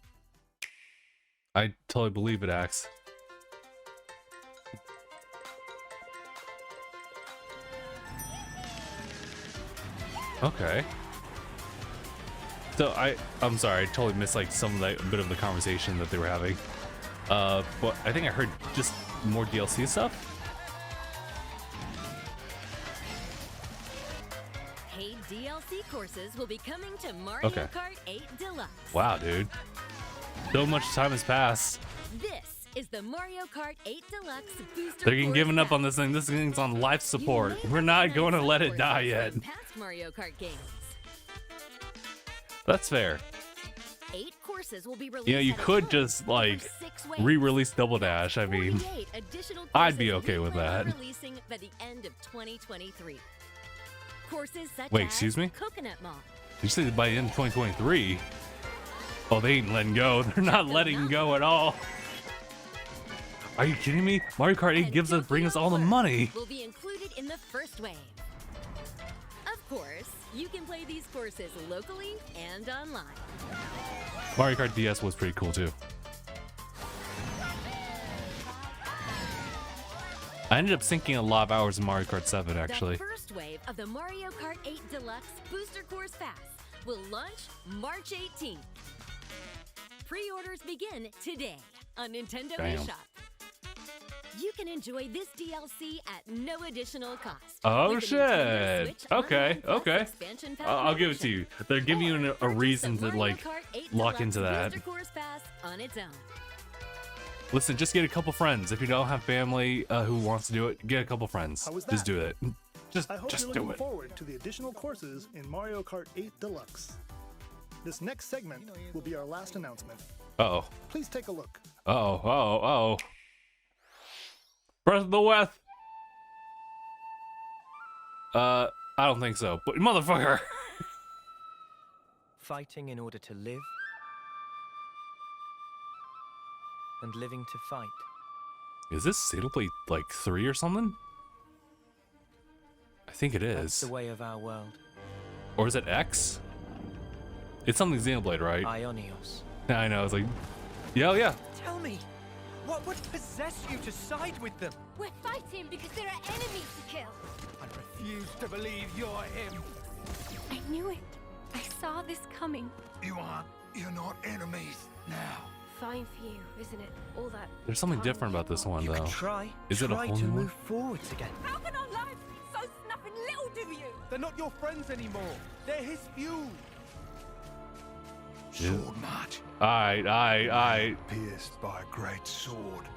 I totally believe it, Axe. Okay. So I'm sorry, I totally missed like some of that bit of the conversation that they were having. But I think I heard just more DLC stuff. Paid DLC courses will be coming to Mario Kart 8 Deluxe. Wow, dude. So much time has passed. This is the Mario Kart 8 Deluxe Booster. They're getting given up on this thing. This thing's on life support. We're not going to let it die yet. Past Mario Kart games. That's fair. 8 courses will be released. You know, you could just like re-release Double Dash. I mean, I'd be okay with that. Releasing by the end of 2023. Courses such Wait, excuse me? Coconut Mall. You said by the end of 2023. Oh, they ain't letting go. They're not letting go at all. Are you kidding me? Mario Kart 8 brings us all the money. Will be included in the first wave. Of course, you can play these courses locally and online. Mario Kart DS was pretty cool too. I ended up sinking a lot of hours in Mario Kart 7 actually. The first wave of the Mario Kart 8 Deluxe Booster Course Pass will launch March 18th. Pre-orders begin today on Nintendo eShop. You can enjoy this DLC at no additional cost. Oh shit! Okay. I'll give it to you. They're giving you a reason to like lock into that. Booster Course Pass on its own. Listen, just get a couple friends. If you don't have family who wants to do it, get a couple friends. Just do it. I hope you're looking forward to the additional courses in Mario Kart 8 Deluxe. This next segment will be our last announcement. Uh-oh. Please take a look. Uh-oh. Uh-oh. Uh-oh. Breath of the West. I don't think so. But motherfucker. Fighting in order to live, and living to fight. Is this Xenoblade like 3 or something? I think it That's is. the way of our world. Or is it X? It's something Xenoblade, right? Ionios. I know. It's like, yeah, yeah. Tell me, what would possess you to side with them? We're fighting because there are enemies to kill. I refuse to believe you're him. I knew it. I saw this coming. You're not enemies now. Fine for you, isn't it? All that. There's something different about this one, You though. can try. Is it a try whole to new one? move forwards again. How can our lives be so snuffing little to you? They're not your friends anymore. They're his fuel. Sword march. Aye. Pierced by a great sword.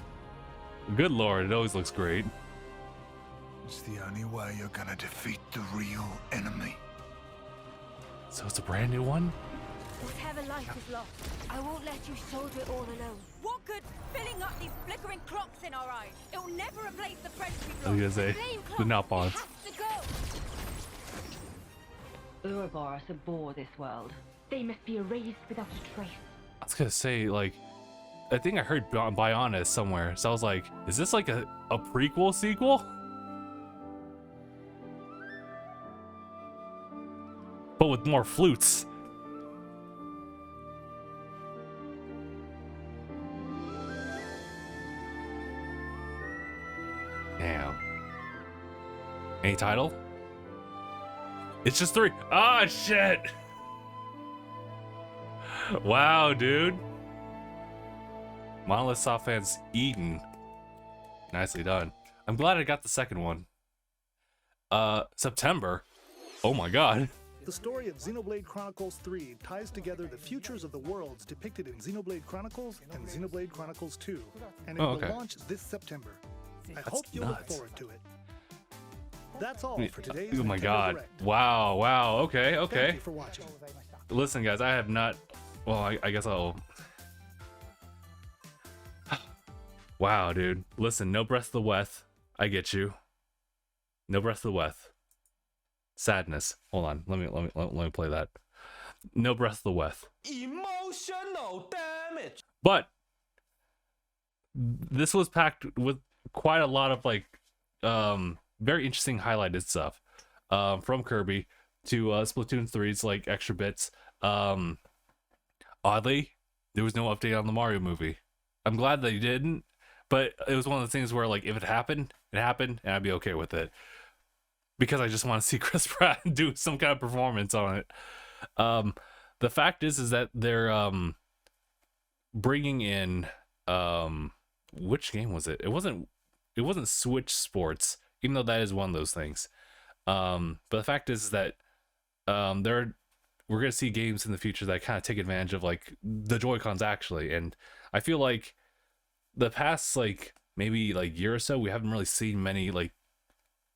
Good lord, it always looks great. It's the only way you're gonna defeat the real enemy. So it's a brand new one? Whatever life is lost, I won't let you soldier it all alone. What good filling up these flickering clocks in our eyes? It'll never replace the friends we've I was lost. gonna say, Flame the clock not bonds. has to go. Ouroboros abhor this world. They must be erased without a trace. I was gonna say, like, I think I heard Bionis somewhere, so I was like, is this like a prequel sequel? But with more flutes. Damn. Any title? It's just 3. Ah, shit! Wow, dude. Monolith Soft fans eaten. Nicely done. I'm glad I got the second one. September. Oh my god. The story of Xenoblade Chronicles 3 ties together the futures of the worlds depicted in Xenoblade Chronicles and Xenoblade Chronicles 2, and it okay. will launch this September. I That's hope you'll look nuts. forward to it. That's all for today's Oh my Nintendo god. Direct. Wow. Okay. Thank you for watching. Listen, guys, I have not. Well, I guess I'll. Wow, dude. Listen, no Breath of the West. I get you. No Breath of the West. Sadness. Hold on. Let me play that. No Breath of the West. Emotional damage. But this was packed with quite a lot of like very interesting highlighted stuff. From Kirby to Splatoon 3's like extra bits. Oddly, there was no update on the Mario movie. I'm glad they didn't, but it was one of the things where like if it happened, and I'd be okay with it. Because I just want to see Chris Pratt do some kind of performance on it. The fact is that they're bringing in which game was it? It wasn't Switch Sports, even though that is one of those things. But the fact is that we're gonna see games in the future that kind of take advantage of like the Joy-Cons actually, and I feel like the past like maybe like year or so we haven't really seen many like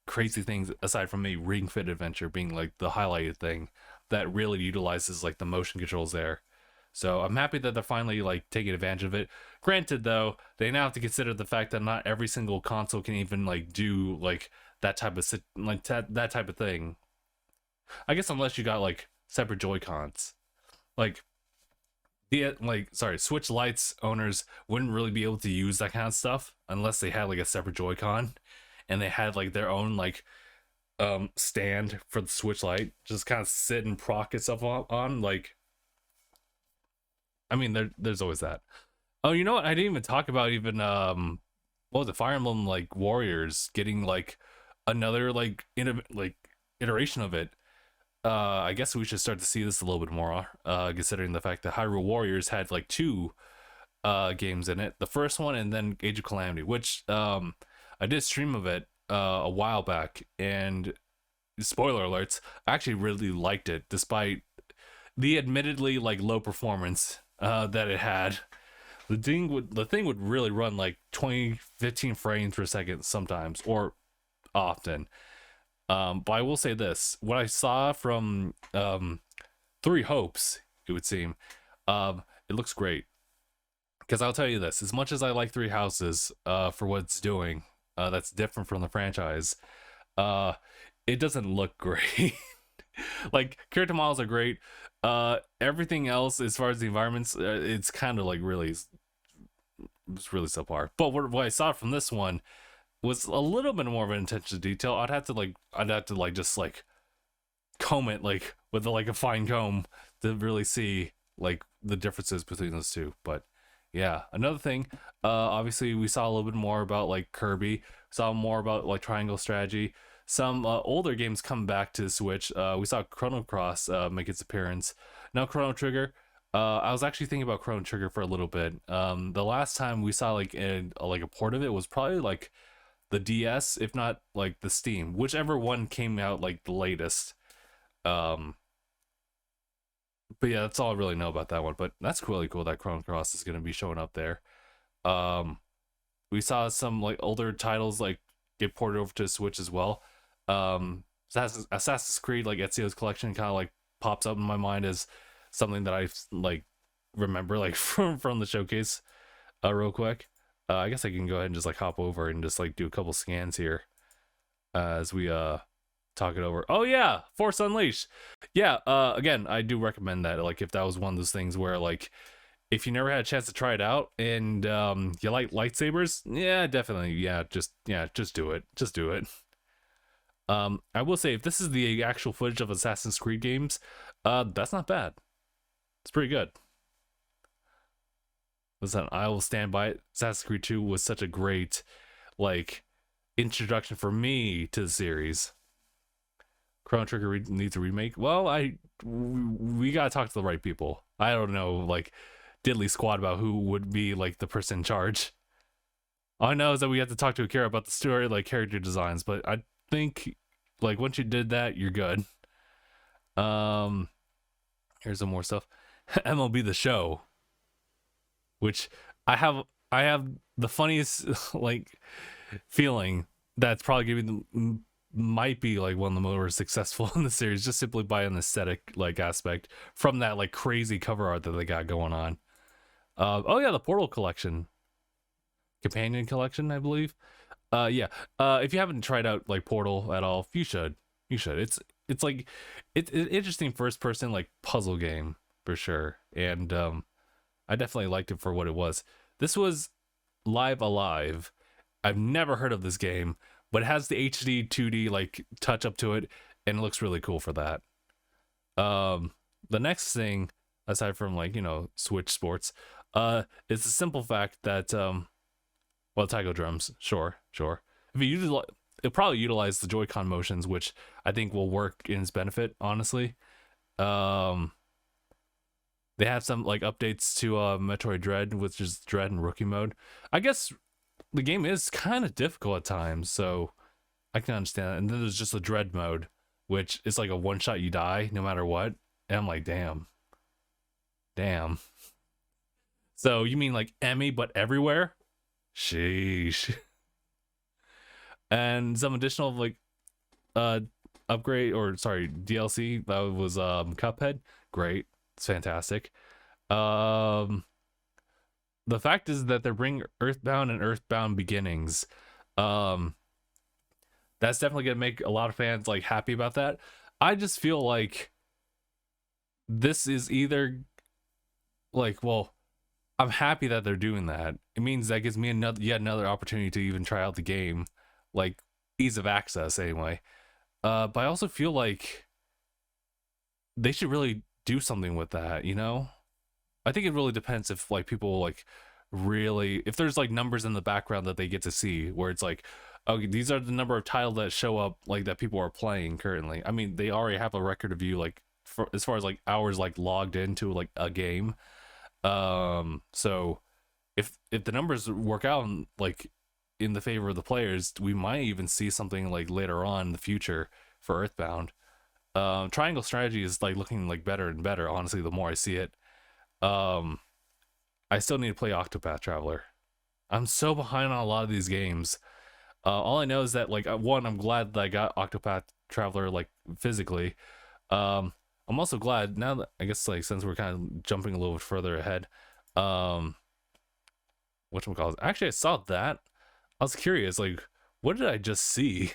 crazy things aside from maybe Ring Fit Adventure being like the highlighted thing that really utilizes like the motion controls there. So I'm happy that they're finally like taking advantage of it. Granted though, they now have to consider the fact that not every single console can even like do like that type of that type of thing. I guess unless you got like separate Joy-Cons. Like Switch Lites owners wouldn't really be able to use that kind of stuff unless they had like a separate Joy-Con and they had like their own like stand for the Switch Lite, just kind of sit and proc itself on. Like, I mean, there's always that. Oh, you know what? I didn't even talk about even what was it? Fire Emblem like Warriors getting like another like iteration of it. I guess we should start to see this a little bit more, considering the fact that Hyrule Warriors had like 2 games in it. The first one and then Age of Calamity, which I did stream of it a while back, and spoiler alerts, I actually really liked it despite the admittedly like low performance that it had. The thing would really run like 15 frames per second sometimes, or often. But I will say this: what I saw from 3 Hopes, it would seem. It looks great. Because I'll tell you this, as much as I like Three Houses for what it's doing, that's different from the franchise, it doesn't look great. Like, character models are great. Everything else, as far as the environments, it's kind of like it's really subpar. But what I saw from this one was a little bit more of an attention to detail. I'd have to just comb it with a fine comb to really see the differences between those two. But yeah, another thing, obviously we saw a little bit more about Kirby, saw more about triangle strategy. Some older games come back to the Switch. We saw Chrono Cross make its appearance. Now Chrono Trigger. I was actually thinking about Chrono Trigger for a little bit. The last time we saw a port of it was probably the DS, if not the Steam, whichever one came out the latest. But yeah, that's all I really know about that one. But that's really cool that Chrono Cross is going to be showing up there. We saw some older titles get ported over to Switch as well. Assassin's Creed Ezio's Collection kind of pops up in my mind as something that I remember from the showcase real quick. I guess I can go ahead and just hop over and just do a couple scans here as we talk it over. Oh yeah, Force Unleashed. Yeah, again, I do recommend that. If that was one of those things where if you never had a chance to try it out and you like lightsabers, yeah, definitely, just do it. Just do it. I will say, if this is the actual footage of Assassin's Creed games, that's not bad. It's pretty good. Listen, I will stand by it. Assassin's Creed 2 was such a great introduction for me to the series. Chrono Trigger needs a remake. Well, we gotta talk to the right people. I don't know diddly squat about who would be the person in charge. All I know is that we have to talk to Akira about the story, character designs, but I think once you did that, you're good. Here's some more stuff. MLB The Show, which I have the funniest feeling that's probably gonna be might be one of the more successful in the series, just simply by an aesthetic aspect from that crazy cover art that they got going on. Oh yeah, the Portal collection, companion collection, I believe. Yeah. If you haven't tried out Portal at all, you should. It's an interesting first person puzzle game for sure, and I definitely liked it for what it was. This was Live Alive. I've never heard of this game, but it has the HD 2D touch up to it, and it looks really cool for that. The next thing, aside from Switch Sports, is the simple fact that Taiko drums, sure. If you it'll probably utilize the Joy-Con motions, which I think will work in its benefit, honestly. They have some updates to Metroid Dread, which is Dread and Rookie mode. I guess the game is kind of difficult at times, so I can understand that. And then there's just the Dread mode, which is a one shot you die no matter what. And I'm like, damn. So you mean Emmy but everywhere? Sheesh. And some additional upgrade, or sorry, DLC that was Cuphead. Great. It's fantastic. The fact is that they're bringing Earthbound and Earthbound Beginnings. That's definitely gonna make a lot of fans happy about that. I just feel this is either well, I'm happy that they're doing that. It means that gives me yet another opportunity to even try out the game, ease of access anyway. But I also feel they should really do something with that, I think it really depends if people really, if there's like numbers in the background that they get to see, where it's like, okay, these are the number of titles that show up like that people are playing currently. I mean, they already have a record of you like for, as far as like hours like logged into like a game. So if the numbers work out like in the favor of the players, we might even see something like later on in the future for Earthbound. Triangle strategy is like looking like better and better, honestly, the more I see it. I still need to play Octopath Traveler. I'm so behind on a lot of these games. All I know is that like one, I'm glad that I got Octopath Traveler like physically. I'm also glad now that, I guess, like, since we're kind of jumping a little bit further ahead, whatchamacallit, actually I saw that. I was curious, like, what did I just see?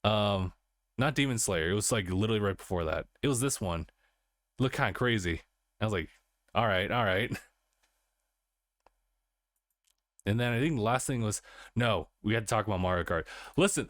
Not Demon Slayer, it was like literally right before that. It was this one. It looked kind of crazy. I was like, all right. And then I think the last thing was, no, we had to talk about Mario Kart. Listen,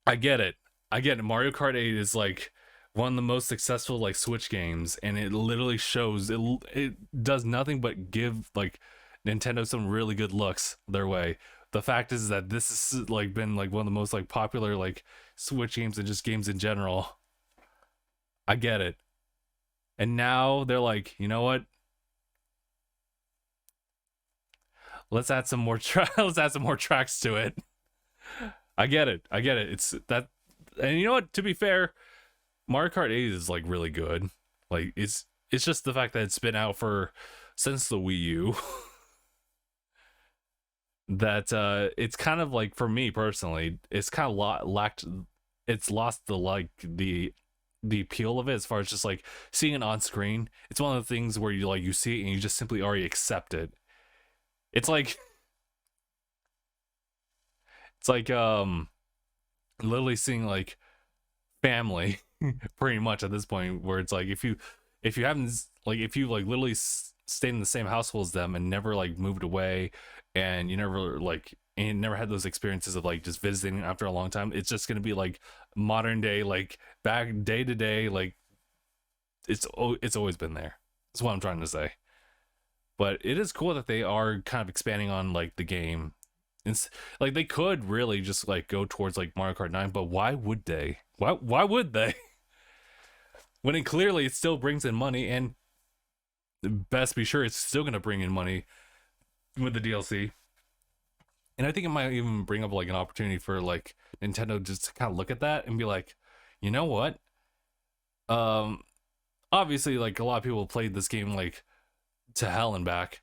I get it. Mario Kart 8 is like one of the most successful like Switch games, and it literally shows it does nothing but give like Nintendo some really good looks their way. The fact is that this has like been like one of the most like popular like Switch games and just games in general. I get it. And now they're like, you know what? Let's add some more tracks to it. I get it. It's that, and you know what? To be fair, Mario Kart 8 is like really good. Like it's just the fact that it's been out since the Wii U. That it's kind of like, for me personally, it's kind of lost the appeal of it, as far as just like seeing it on screen. It's one of the things where you see it and you just simply already accept it. It's like literally seeing like family pretty much at this point, where it's like if you literally stayed in the same household as them and never like moved away, and you never had those experiences of like just visiting after a long time, it's just gonna be like modern day, like back day to day, like it's always been there. That's what I'm trying to say. But it is cool that they are kind of expanding on like the game. It's like they could really just like go towards like Mario Kart 9, but why would they? Why would they? When it clearly it still brings in money, and best be sure it's still gonna bring in money with the DLC. And I think it might even bring up like an opportunity for like Nintendo just to kind of look at that and be like, you know what? Obviously like a lot of people played this game like to hell and back.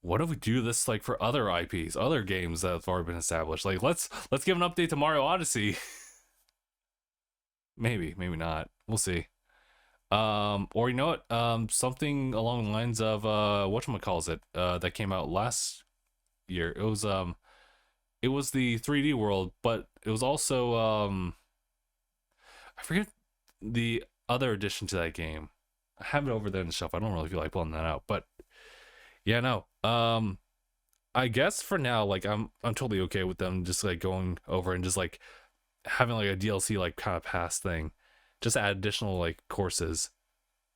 What if we do this like for other IPs, other games that have already been established? Like let's give an update to Mario Odyssey. maybe not, we'll see. Or you know what, something along the lines of whatchamacallit, that came out last year. It was the 3D world, but it was also I forget the other addition to that game. I have it over there on the shelf. I don't really feel like pulling that out, but yeah, no. I guess for now, like I'm totally okay with them just like going over and just like having like a DLC like kind of pass thing, just add additional like courses.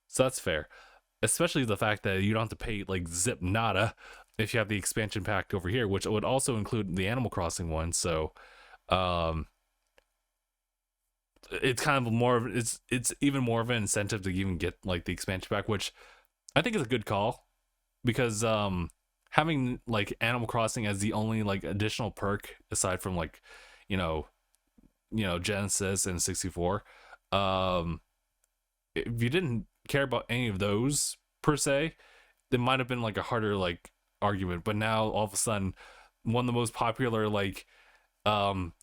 So that's fair, especially the fact that you don't have to pay like zip nada if you have the expansion pack over here, which would also include the Animal Crossing one. So it's kind of more of it's even more of an incentive to even get like the expansion pack, which I think is a good call, because having like Animal Crossing as the only like additional perk aside from like you know Genesis and 64, if you didn't care about any of those per se, it might have been like a harder like argument. But now all of a sudden one of the most popular like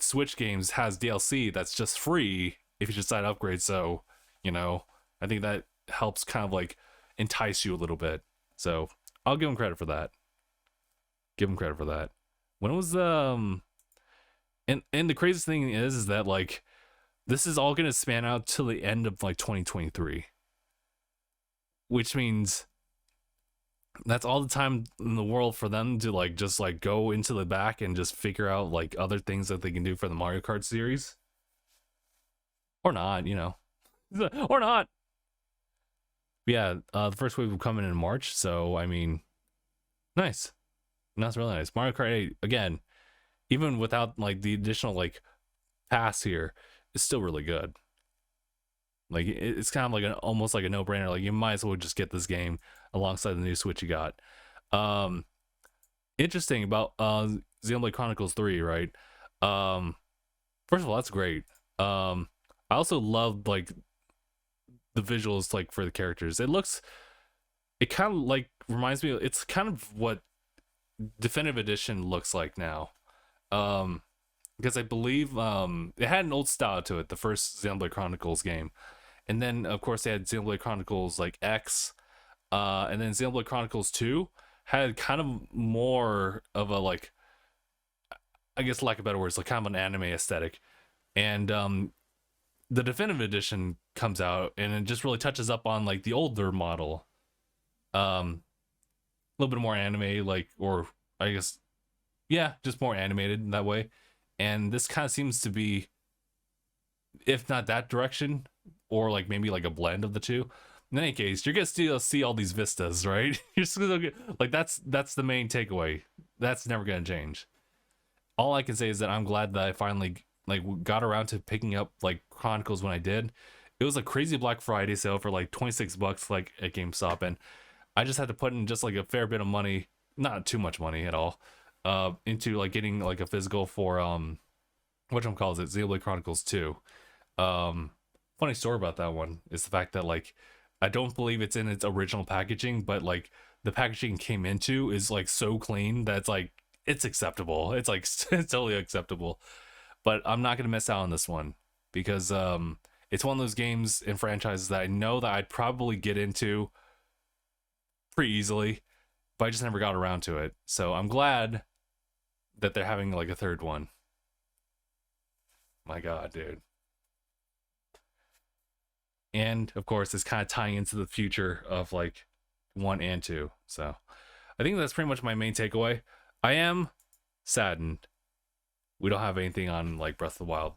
Switch games has DLC that's just free if you decide to upgrade. So I think that helps kind of like entice you a little bit. So I'll give them credit for that. When it was and the craziest thing is that like this is all gonna span out till the end of like 2023, which means that's all the time in the world for them to like just like go into the back and just figure out like other things that they can do for the Mario Kart series, or not, or not. Yeah, the first wave will come in March, so I mean, nice. That's really nice. Mario Kart 8 again, even without like the additional like pass here, is still really good. Like it's kind of like almost like a no-brainer. Like you might as well just get this game alongside the new Switch you got. Interesting about Xenoblade Chronicles 3, right? First of all, that's great. I also love like the visuals like for the characters. It kind of like reminds me, it's kind of what Definitive Edition looks like now. Because I believe it had an old style to it, the first Xenoblade Chronicles game, And then of course they had Xenoblade Chronicles like X, and then Xenoblade Chronicles 2 had kind of more of a like, I guess lack of better words, like kind of an anime aesthetic. And the definitive edition comes out and it just really touches up on like the older model, a little bit more anime, like, or I guess, yeah, just more animated in that way. And this kind of seems to be, if not that direction, or like maybe like a blend of the two. In any case, you're gonna still see all these vistas, right? You're still gonna get, like, that's the main takeaway. That's never gonna change. All I can say is that I'm glad that I finally like got around to picking up like Chronicles when I did. It was a crazy Black Friday sale for like $26 like at GameStop, and I just had to put in just like a fair bit of money, not too much money at all, into like getting like a physical for whatchamacallit, Xenoblade Chronicles 2. Funny story about that one is the fact that like I don't believe it's in its original packaging, but like the packaging came into is like so clean that it's like it's acceptable. It's like it's totally acceptable. But I'm not gonna miss out on this one because it's one of those games and franchises that I know that I'd probably get into pretty easily, but I just never got around to it. So I'm glad that they're having like a third one. My God, dude. And of course, it's kind of tying into the future of like 1 and 2. So I think that's pretty much my main takeaway. I am saddened we don't have anything on like Breath of the Wild.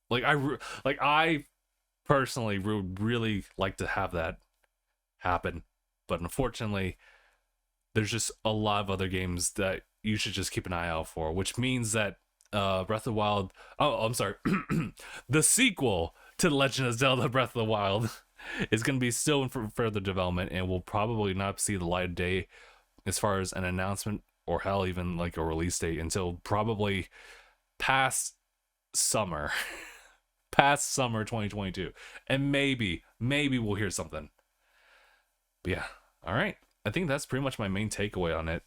Like I personally would really like to have that happen, but unfortunately, there's just a lot of other games that you should just keep an eye out for, which means that Breath of the Wild. Oh, I'm sorry. The sequel to The Legend of Zelda Breath of the Wild is going to be still in further development and will probably not see the light of day as far as an announcement or hell even like a release date until probably past summer 2022, and maybe we'll hear something. But yeah, all right, I think that's pretty much my main takeaway on it.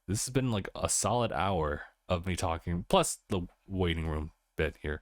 This has been like a solid hour of me talking plus the waiting room bit here.